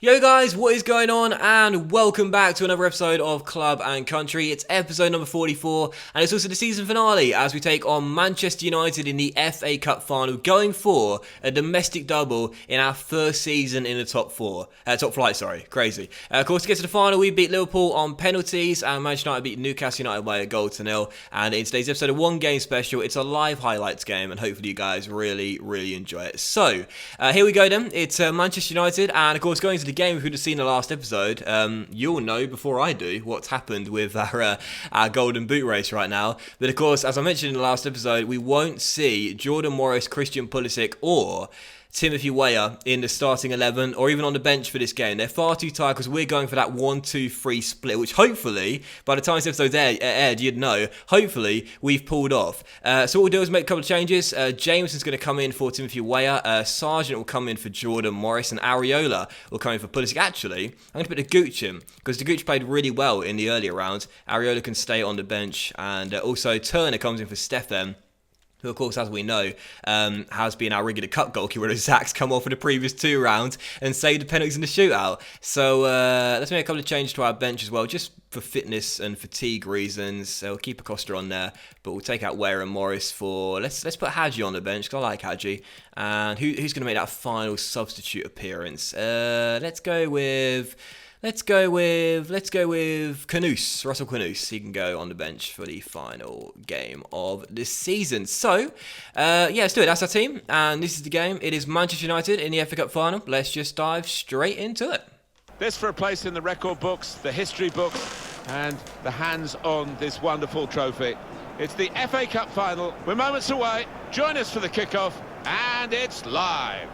Yo guys, what is going on, and welcome back to another episode of Club and Country. It's episode number 44 and it's also the season finale as we take on Manchester United in the FA Cup final, going for a domestic double in our first season in the top flight, crazy. Of course, to get to the final, we beat Liverpool on penalties and Manchester United beat Newcastle United by a goal to nil. And in today's episode of One Game Special, it's a live highlights game and hopefully you guys really enjoy it. So, here we go then. It's Manchester United, and of course going to the game, if you'd have seen the last episode, you'll know before I do what's happened with our golden boot race right now. But of course, as I mentioned in the last episode, we won't see Jordan Morris, Christian Pulisic or Timothy Weah in the starting 11 or even on the bench for this game. They're far too tired because we're going for that 1-2-3 split, which hopefully, by the time this episode's aired, you'd know, hopefully we've pulled off. So what we'll do is make a couple of changes. Jameson's going to come in for Timothy Weah, Sargent will come in for Jordan Morris, and Areola will come in for Pulisic. Actually, I'm going to put the Gooch in because the Gooch played really well in the earlier rounds. Areola can stay on the bench, and also Turner comes in for Stefan, who, of course, as we know, has been our regular cup goalkeeper, whereas Zach's come off for the previous two rounds and saved the penalties in the shootout. So let's make a couple of changes to our bench as well, just for fitness and fatigue reasons. So we'll keep Acosta on there, but we'll take out Weah and Morris for... Let's put Hadji on the bench, because I like Hadji. And who's going to make that final substitute appearance? Let's go with Kanoos, Russell Kanoos. He can go on the bench for the final game of this season. So, let's do it. That's our team, and this is the game. It is Manchester United in the FA Cup final. Let's just dive straight into it. This for a place in the record books, the history books, and the hands on this wonderful trophy. It's the FA Cup final. We're moments away. Join us for the kickoff, and it's live.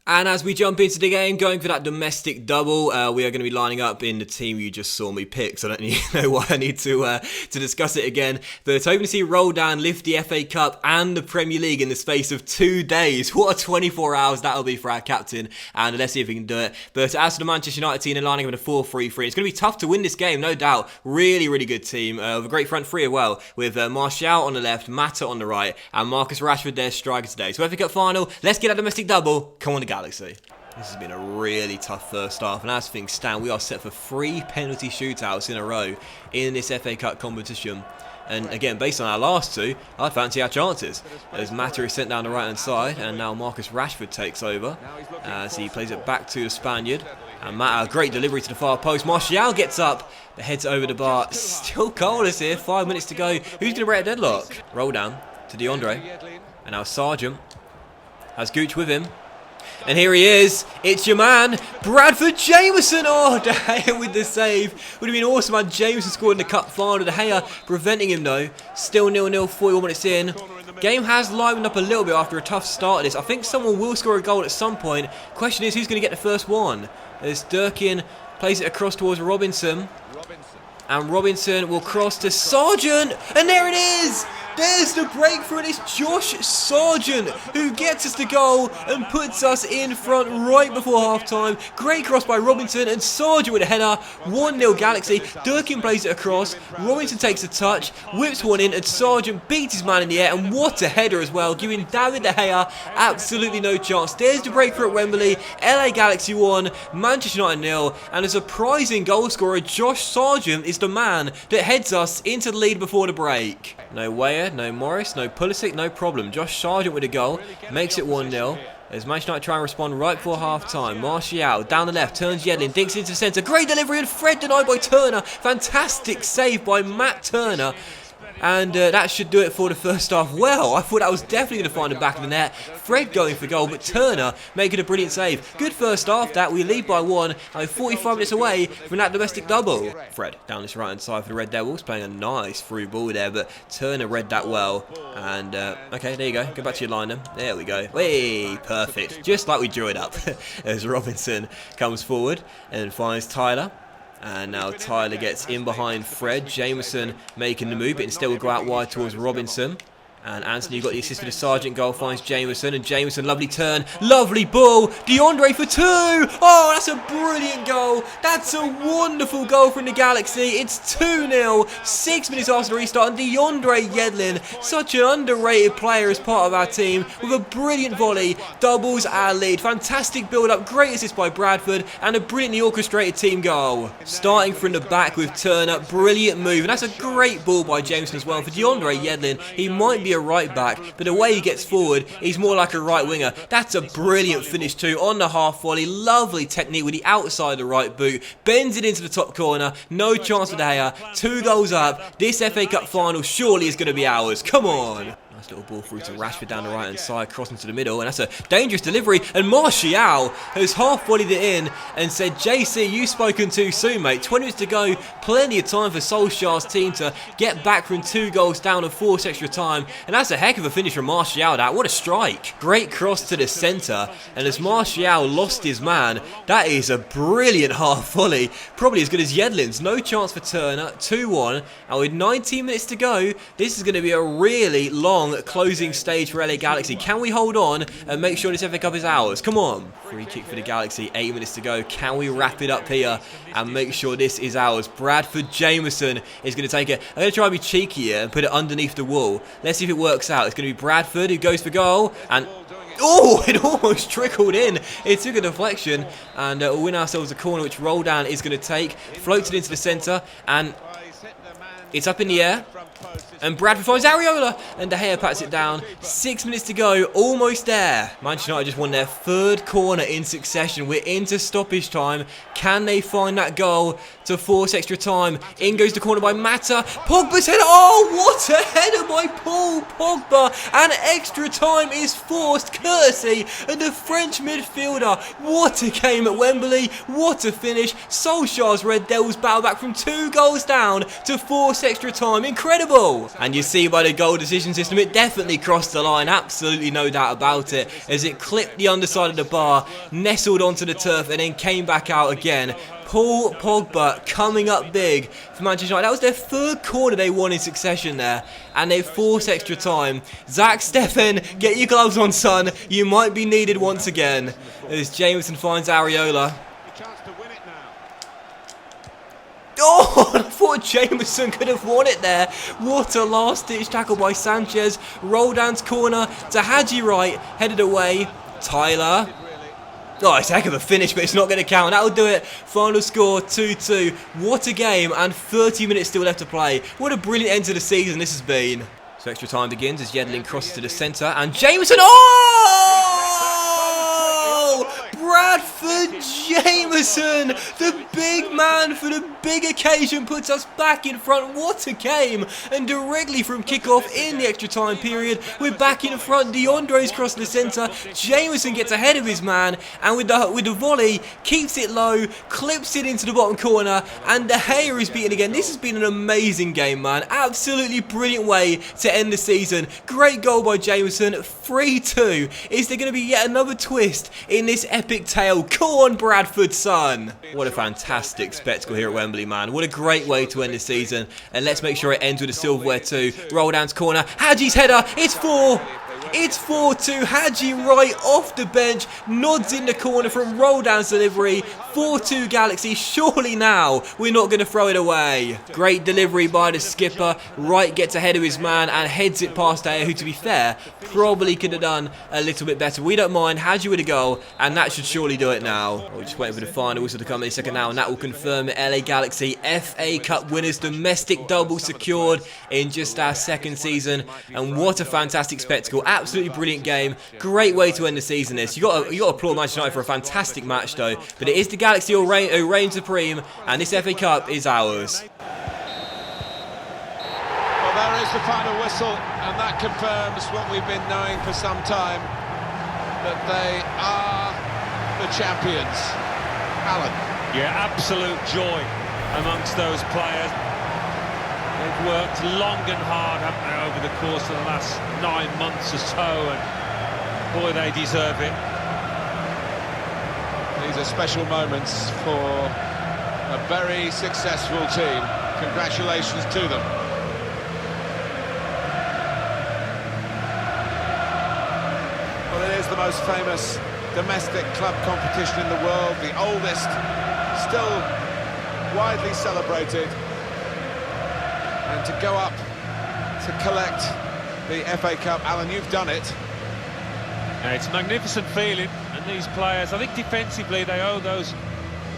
And as we jump into the game, going for that domestic double, we are going to be lining up in the team you just saw me pick, so I don't know why I need to discuss it again. But hoping to see Roldan lift the FA Cup and the Premier League in the space of 2 days. What a 24 hours that'll be for our captain, and let's see if we can do it. But as for the Manchester United team, they're lining up in a 4-3-3. It's going to be tough to win this game, no doubt. Really good team, with a great front three as well, with Martial on the left, Mata on the right, and Marcus Rashford their striker today. So FA Cup final, let's get a domestic double. Come on, the Galaxy. This has been a really tough first half, and as things stand, we are set for 3 penalty shootouts in a row in this FA Cup competition. And again, based on our last two, I'd fancy our chances. As Mata is sent down the right-hand side, and now Marcus Rashford takes over as he plays it back to the Spaniard. And Mata, great delivery to the far post. Martial gets up, but heads over the bar. Still goalless here, 5 minutes to go. Who's going to break a deadlock? Roll down to DeAndre, and now Sargent has Gooch with him. And here he is, it's your man, Bradford Jameson. Oh, De Gea with the save. Would have been awesome had Jameson scored in the cup final. De Gea preventing him though. Still 0-0, 41 minutes in. Game has livened up a little bit after a tough start of this. I think someone will score a goal at some point. Question is, who's going to get the first one? As Durkin plays it across towards Robinson. And Robinson will cross to Sargent. And there it is! There's the breakthrough, and it's Josh Sargent who gets us the goal and puts us in front right before half-time. Great cross by Robinson, and Sargent with a header. 1-0 Galaxy. Durkin plays it across. Robinson takes a touch, whips one in, and Sargent beats his man in the air. And what a header as well, giving David De Gea absolutely no chance. There's the breakthrough at Wembley. LA Galaxy 1, Manchester United 0. And a surprising goal scorer, Josh Sargent, is the man that heads us into the lead before the break. No Weah, no Morris, no Pulisic, no problem. Josh Sargent with a goal, makes it 1-0. As Manchester United try and respond right before half-time. Martial down the left, turns Yedlin, dinks into the centre. Great delivery, and Fred denied by Turner. Fantastic save by Matt Turner. And that should do it for the first half. Well, I thought that was definitely going to find the back of the net. Fred going for goal, but Turner making a brilliant save. Good first half that. We lead by 1, and 45 minutes away from that domestic double. Fred down this right-hand side for the Red Devils, playing a nice through ball there, but Turner read that well. And, okay, there you go. Go back to your line then. There we go. Way perfect. Just like we drew it up. As Robinson comes forward and finds Tyler. And now Tyler gets in behind Fred. Jameson making the move, but instead will go out wide towards Robinson. And Anthony got the assist for the Sargent goal, finds Jameson, and Jameson, lovely turn, lovely ball, DeAndre for 2! Oh, that's a brilliant goal. That's a wonderful goal from the Galaxy. It's 2-0, 6 minutes after the restart, and DeAndre Yedlin, such an underrated player as part of our team, with a brilliant volley, doubles our lead. Fantastic build-up, great assist by Bradford, and a brilliantly orchestrated team goal. Starting from the back with Turner, brilliant move, and that's a great ball by Jameson as well. For DeAndre Yedlin, he might be a right back, but the way he gets forward, he's more like a right winger. That's a brilliant finish too, on the half volley, lovely technique with the outside of the right boot, bends it into the top corner, no chance for De Gea, 2 goals up. This FA Cup final surely is going to be ours, come on. Nice little ball through to Rashford down the right hand side, crossing to the middle, and that's a dangerous delivery, and Martial has half volleyed it in and said, JC, you've spoken too soon, mate. 20 minutes to go, plenty of time for Solskjaer's team to get back from 2 goals down and force extra time, and that's a heck of a finish from Martial. That, what a strike. Great cross to the centre, and as Martial lost his man, that is a brilliant half volley, probably as good as Yedlin's. No chance for Turner, 2-1, and with 19 minutes to go, this is going to be a really long closing stage for LA Galaxy. Can we hold on and make sure this FA Cup is ours? Come on. Free kick for the Galaxy, 8 minutes to go. Can we wrap it up here and make sure this is ours? Bradford Jameson is going to take it. I'm going to try and be cheeky here and put it underneath the wall. Let's see if it works out. It's going to be Bradford who goes for goal, and oh, it almost trickled in. It took a deflection, and we'll win ourselves a corner, which Roldan is going to take. Floats it into the centre, and it's up in the air. And Bradford finds Areola, and De Gea pats it down. 6 minutes to go, almost there. Manchester United just won their 3rd corner in succession. We're into stoppage time. Can they find that goal to force extra time? In goes the corner by Mata. Pogba's header. Oh, what a header by Paul Pogba. And extra time is forced courtesy of the French midfielder. What a game at Wembley. What a finish. Solskjaer's Red Devils battle back from 2 goals down to force extra time. Incredible. And you see by the goal decision system, it definitely crossed the line, absolutely no doubt about it, as it clipped the underside of the bar, nestled onto the turf, and then came back out again. Paul Pogba coming up big for Manchester United. That was their 3rd corner they won in succession there, and they forced extra time. Zach Steffen, get your gloves on, son. You might be needed once again. As Jameson finds Areola. Oh, I thought Jameson could have won it there. What a last-ditch tackle by Sanchez. Roldan's corner to Hadji right, headed away. Tyler. Oh, it's a heck of a finish, but it's not going to count. That'll do it. Final score, 2-2. What a game, and 30 minutes still left to play. What a brilliant end to the season this has been. So extra time begins as Yedlin crosses to the centre, and Jameson. Oh! Bradford Jameson, the big man for the big occasion, puts us back in front. What a game. And directly from kickoff in the extra time period, we're back in front. DeAndre's crossed the centre. Jameson gets ahead of his man, and with the volley, keeps it low, clips it into the bottom corner, and De Gea is beaten again. This has been an amazing game, man. Absolutely brilliant way to end the season. Great goal by Jameson. 3-2. Is there going to be yet another twist in this epic tale? Go on, Bradford, son. What a fantastic spectacle here at Wembley, man. What a great way to end the season. And let's make sure it ends with a silverware too. Roldan's corner. Hadji's header. It's 4. It's 4-2. Hadji right off the bench. Nods in the corner from Roldan's delivery. 4-2 Galaxy. Surely now we're not going to throw it away. Great delivery by the skipper. Wright gets ahead of his man and heads it past Daya, who, to be fair, probably could have done a little bit better. We don't mind. Hadji with a goal, and that should surely do it now. We're just waiting for the final whistle to come in a second now, and that will confirm the LA Galaxy FA Cup winners. Domestic double secured in just our 2nd season, and what a fantastic spectacle. Absolutely brilliant game. Great way to end the season this. You got to applaud Manchester United for a fantastic match though. But it is the Galaxy who reign supreme, and this FA Cup is ours. Well, there is the final whistle, and that confirms what we've been knowing for some time, that they are the champions. Alan. Yeah, absolute joy amongst those players. They've worked long and hard, haven't they, over the course of the last 9 months or so, and boy, they deserve it. These are special moments for a very successful team. Congratulations to them. the most famous domestic club competition in the world, the oldest, still widely celebrated. And to go up to collect the FA Cup, Alan, you've done it. Yeah, it's a magnificent feeling, and these players, I think defensively they owe those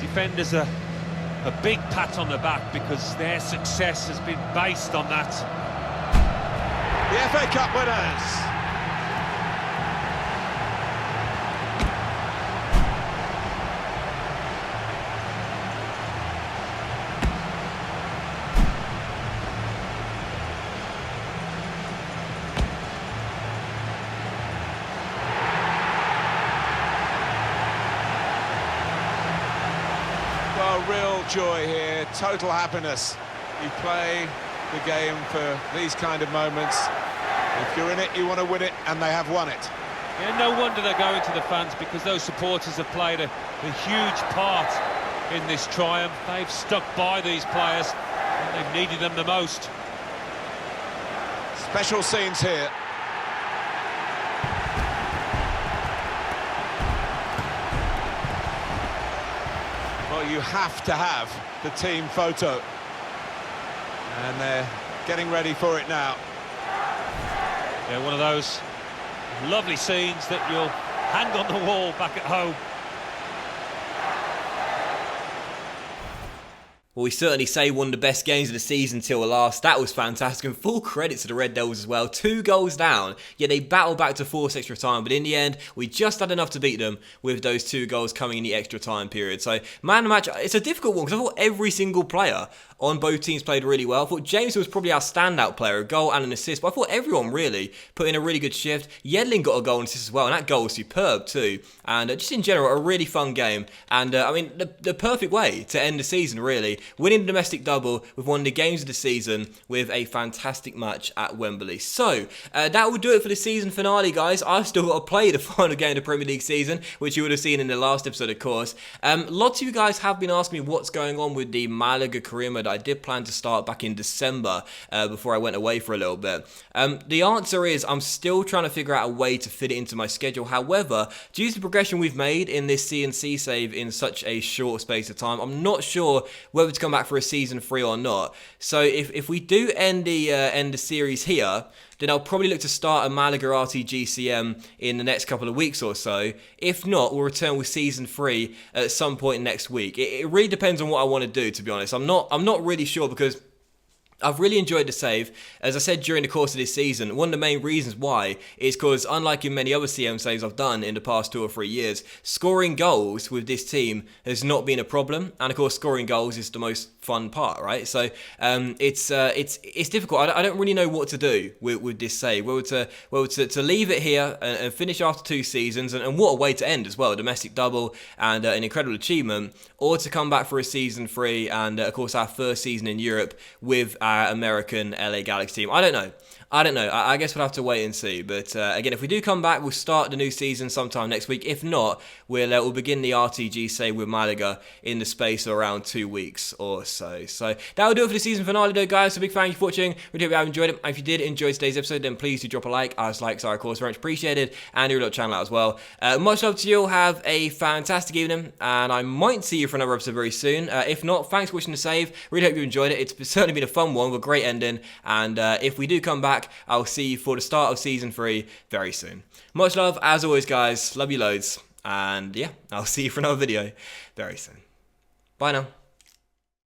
defenders a big pat on the back, because their success has been based on that. The FA Cup winners. Well, real joy here, total happiness. You play the game for these kind of moments. If you're in it, you want to win it, and they have won it. Yeah, no wonder they're going to the fans, because those supporters have played a huge part in this triumph. They've stuck by these players when they've needed them the most. Special scenes here. Well, you have to have the team photo. And they're getting ready for it now. Yeah, one of those lovely scenes that you'll hang on the wall back at home. Well, we certainly say one of the best games of the season till the last. That was fantastic, and full credit to the Red Devils as well. 2 goals down, yet they battled back to force extra time, but in the end, we just had enough to beat them with those 2 goals coming in the extra time period. So, man of the match, it's a difficult one, because I thought every single player on both teams played really well. I thought James was probably our standout player, a goal and an assist, but I thought everyone really put in a really good shift. Yedlin got a goal and assist as well, and that goal was superb too. And just in general, a really fun game. And I mean, the perfect way to end the season, really. Winning the domestic double with one of the games of the season with a fantastic match at Wembley. So, that will do it for the season finale, guys. I've still got to play the final game of the Premier League season, which you would have seen in the last episode, of course. Lots of you guys have been asking me what's going on with the Malaga career mode I did plan to start back in December before I went away for a little bit. The answer is I'm still trying to figure out a way to fit it into my schedule. However, due to the progression we've made in this CNC save in such a short space of time, I'm not sure whether to come back for a season 3 or not. So if we do end the series here, then I'll probably look to start a Malaga RTGCM in the next couple of weeks or so. If not, we'll return with Season 3 at some point next week. It really depends on what I want to do, to be honest. I'm not really sure, because I've really enjoyed the save. As I said during the course of this season, one of the main reasons why is because, unlike in many other CM saves I've done in the past 2 or 3 years, scoring goals with this team has not been a problem. And of course, scoring goals is the most fun part, right? So it's difficult. I don't really know what to do with this save. Whether to leave it here and finish after 2 seasons, and what a way to end as well, a domestic double and an incredible achievement, or to come back for a season 3 and of course our first season in Europe with our American LA Galaxy team. I don't know. I guess we'll have to wait and see. But again, if we do come back, we'll start the new season sometime next week. If not, we'll begin the RTG save with Malaga in the space of around 2 weeks or so. So that will do it for the season finale, though, guys. So big thank you for watching. We hope you have enjoyed it. And if you did enjoy today's episode, then please do drop a like. As likes are, of course, very much appreciated. And do a little channel out as well. Much love to you all. Have a fantastic evening, and I might see you for another episode very soon. If not, thanks for watching the save. Really hope you enjoyed it. It's certainly been a fun one with a great ending. And if we do come back, I'll see you for the start of Season 3 very soon. Much love, as always, guys. Love you loads. And yeah, I'll see you for another video very soon. Bye now.